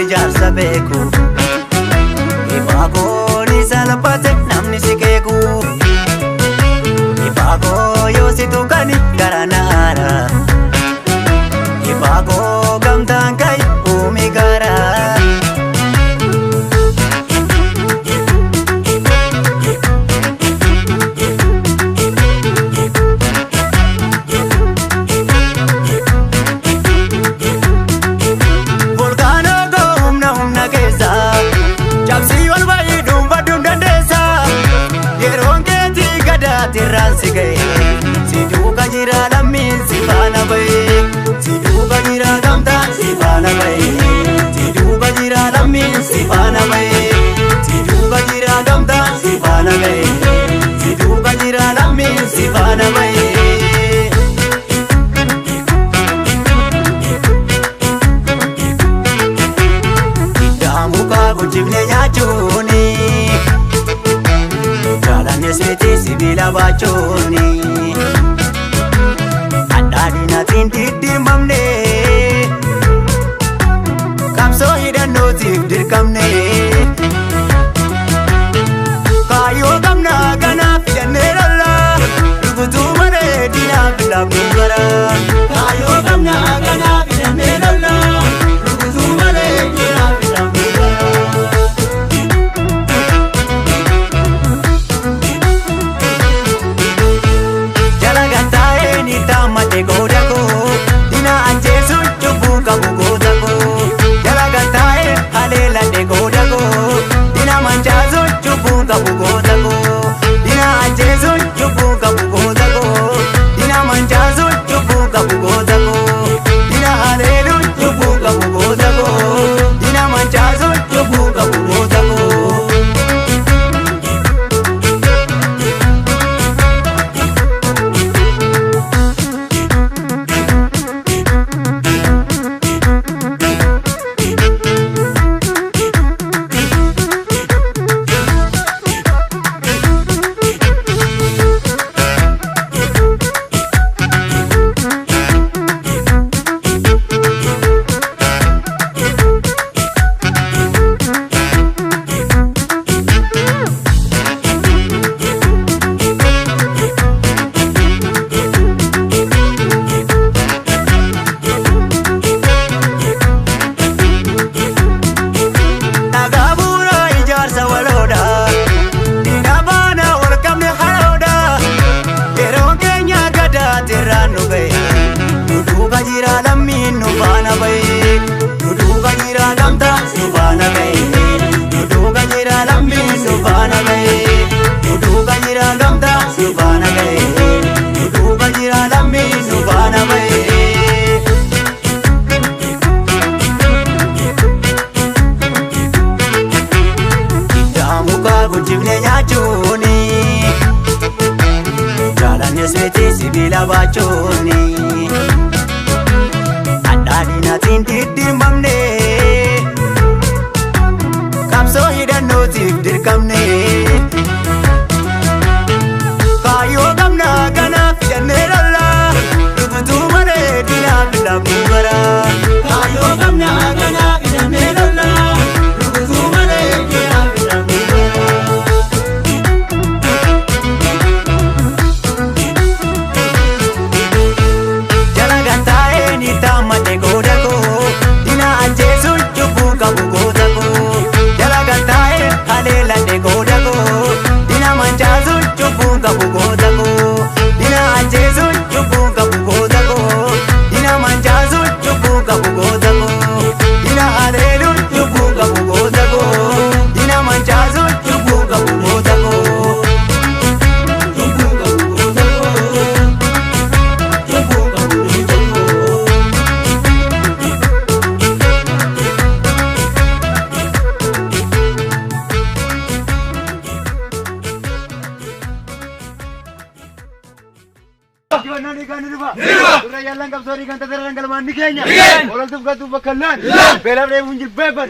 wali jaarsa beeku. Ifaakoo ni salphate namni si keeku. Ifaakoo yoo si tuqani gara naara. Ifaakoo gamtaan kai uumi gara. Tiraan si ga'e si duuka jira lammiin si faana ba'e si duuka jira gamtaan si faana ba'e si duuka jira lammiin si faana ba'e si duuka jira gamtaan si faana ba'e si duuka jira lammiin si faana ba'e. Daamukaa guddifnee nyaachuuni. Nesmiti sibila bachoni Adadina tintiti mamne Kamso hidanotif dirkamne Kayo kamna gana fidane lalla Rubutu mare dina filab nungara Kayo kamna gana fidane lalla Rubutu mare dina filab nungara. Godako dina anjesu chubu kabu godako jalaga tae halela de godako dina manjazu chubu kabu godako dina anjesu chubu kabu godako dina manjazu chubu kabu godako dina halelu chubu kabu godako dina manjazu chubu kabu godako. Sibila bachoni Adadina tintiti mamne Kamso hidanotif dirkamne Kayo kamna gana fidane lalla Rubutu mare dina filab nungara Kayo kamna gana fidane lalla Rubutu mare dina filab nungara. Godako dina anjesu chubu kabu godako jalaga tae halela de godako Jibanna ni kan riba. Surra yallan kab sori kan tadar galman ni kenya. Olal tuf ka tuf bakallan. Bela bre munjil beban.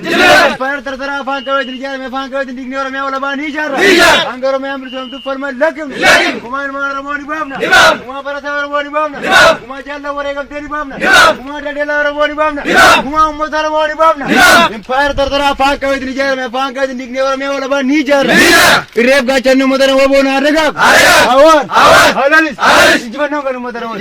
Fire tara fan kawe din jar me fan kawe din digni ora me wala ba ni jar. Angaro me amr som tu farma lakim. Kumain ma ramoni babna. Kuma para sa ramoni babna. Kuma jalla wore gam teri babna. Kuma dadela ramoni babna. Kuma umma tara ramoni babna. Fire tara fan kawe din jar me fan kawe din digni ora me wala ba ni jar. Rep ga channu modara wo bona arega. Awan. Halalis. Jibanna kan modara wo.